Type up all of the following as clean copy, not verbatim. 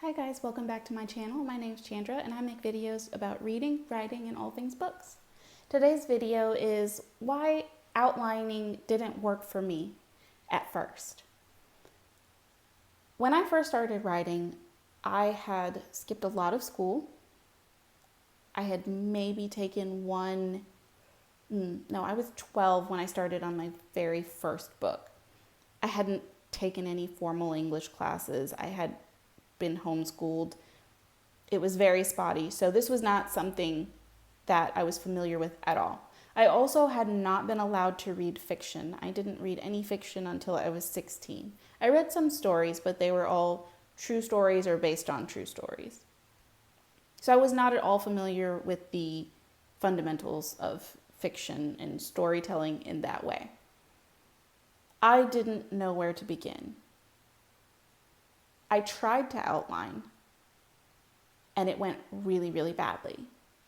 Hi guys, welcome back to my channel. My name is Chandra and I make videos about reading, writing, and all things books. Today's video is why outlining didn't work for me at first. When I first started writing, I had skipped a lot of school. I had maybe taken I was 12 when I started on my very first book. I hadn't taken any formal English classes. I had been homeschooled. It was very spotty, so this was not something that I was familiar with at all. I also had not been allowed to read fiction. I didn't read any fiction until I was 16. I read some stories, but they were all true stories or based on true stories. So I was not at all familiar with the fundamentals of fiction and storytelling in that way. I didn't know where to begin. I tried to outline and it went really, really badly.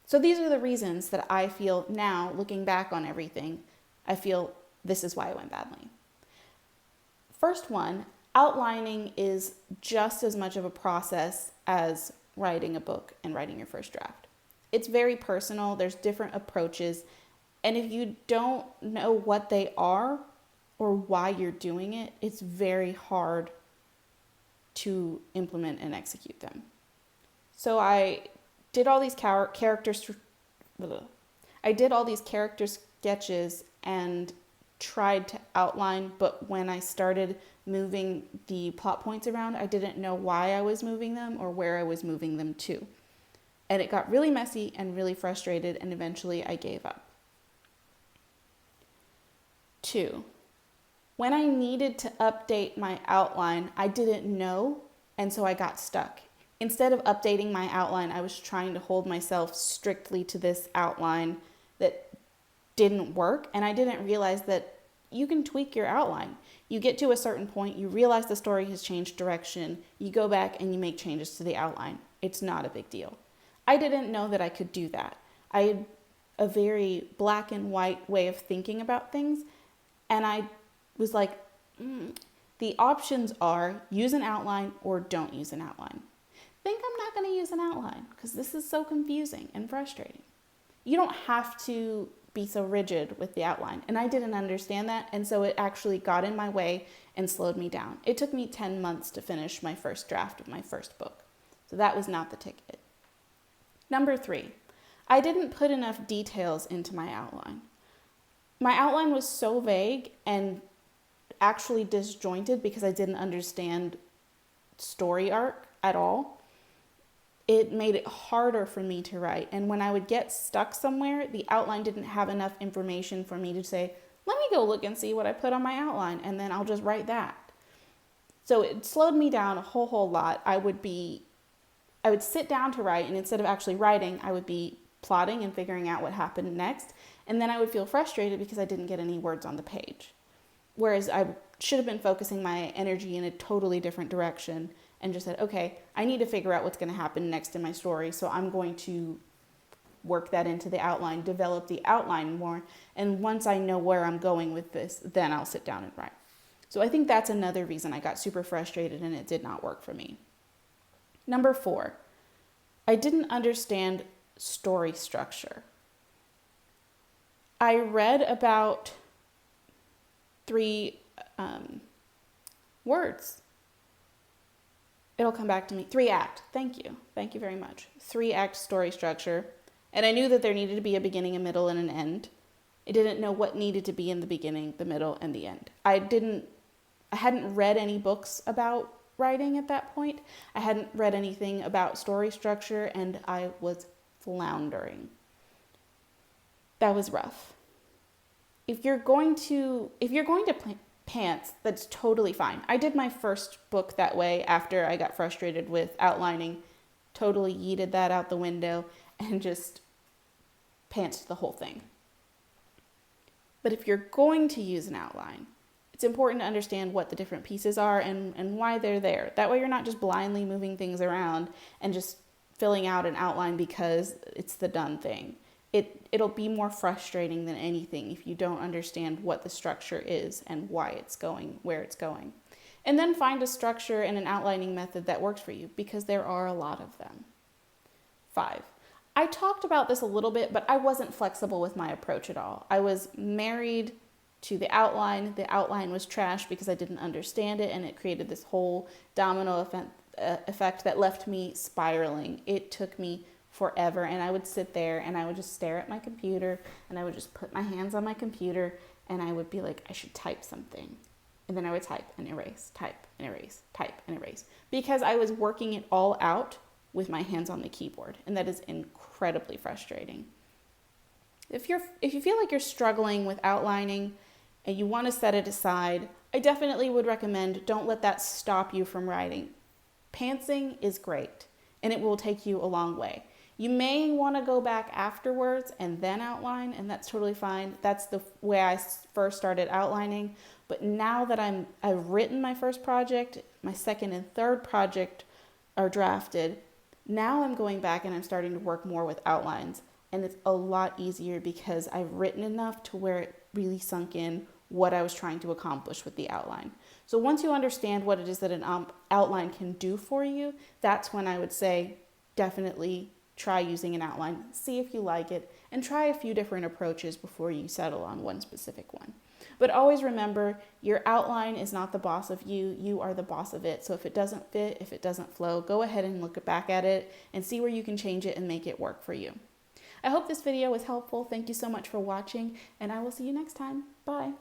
So these are the reasons that I feel now, looking back on everything, I feel this is why it went badly. First one, outlining is just as much of a process as writing a book and writing your first draft. It's very personal. There's different approaches. And if you don't know what they are or why you're doing it, it's very hard to implement and execute them. So I did all these character sketches and tried to outline, but when I started moving the plot points around, I didn't know why I was moving them or where I was moving them to. And it got really messy and really frustrated, and eventually I gave up. 2, when I needed to update my outline, I didn't know, and so I got stuck. Instead of updating my outline, I was trying to hold myself strictly to this outline that didn't work, and I didn't realize that you can tweak your outline. You get to a certain point, you realize the story has changed direction, you go back and you make changes to the outline. It's not a big deal. I didn't know that I could do that. I had a very black and white way of thinking about things, and I was like, the options are use an outline or don't use an outline. I think I'm not going to use an outline because this is so confusing and frustrating. You don't have to be so rigid with the outline. And I didn't understand that. And so it actually got in my way and slowed me down. It took me 10 months to finish my first draft of my first book. So that was not the ticket. Number 3, I didn't put enough details into my outline. My outline was so vague and actually disjointed because I didn't understand story arc at all. It made it harder for me to write. And when I would get stuck somewhere, the outline didn't have enough information for me to say, let me go look and see what I put on my outline, and then I'll just write that. So it slowed me down a whole lot. I would sit down to write, and instead of actually writing, I would be plotting and figuring out what happened next. And then I would feel frustrated because I didn't get any words on the page. Whereas I should have been focusing my energy in a totally different direction and just said, okay, I need to figure out what's going to happen next in my story. So I'm going to work that into the outline, develop the outline more. And once I know where I'm going with this, then I'll sit down and write. So I think that's another reason I got super frustrated and it did not work for me. Number 4, I didn't understand story structure. I read about 3 words. It'll come back to me. 3-act. Thank you. Thank you very much. 3-act story structure. And I knew that there needed to be a beginning, a middle, and an end. I didn't know what needed to be in the beginning, the middle, and the end. I hadn't read any books about writing at that point. I hadn't read anything about story structure, and I was floundering. That was rough. If you're going to pants, that's totally fine. I did my first book that way after I got frustrated with outlining, totally yeeted that out the window and just pantsed the whole thing. But if you're going to use an outline, it's important to understand what the different pieces are and why they're there. That way you're not just blindly moving things around and just filling out an outline because it's the done thing. It'll be more frustrating than anything if you don't understand what the structure is and why it's going, where it's going. And then find a structure and an outlining method that works for you, because there are a lot of them. 5. I talked about this a little bit, but I wasn't flexible with my approach at all. I was married to the outline. The outline was trash because I didn't understand it, and it created this whole domino effect that left me spiraling. It took me forever, and I would sit there and I would just stare at my computer, and I would just put my hands on my computer, and I would be like, I should type something. And then I would type and erase, type and erase, type and erase, because I was working it all out with my hands on the keyboard, and that is incredibly frustrating. If you feel like you're struggling with outlining and you want to set it aside, I definitely would recommend don't let that stop you from writing. Pantsing is great, and it will take you a long way. You may want to go back afterwards and then outline, and that's totally fine. That's the way I first started outlining. But now that I've written my first project, my second and third project are drafted, now I'm going back and I'm starting to work more with outlines. And it's a lot easier because I've written enough to where it really sunk in what I was trying to accomplish with the outline. So once you understand what it is that an outline can do for you, that's when I would say definitely try using an outline, see if you like it, and try a few different approaches before you settle on one specific one. But always remember, your outline is not the boss of you, you are the boss of it. So if it doesn't fit, if it doesn't flow, go ahead and look back at it and see where you can change it and make it work for you. I hope this video was helpful. Thank you so much for watching, and I will see you next time. Bye.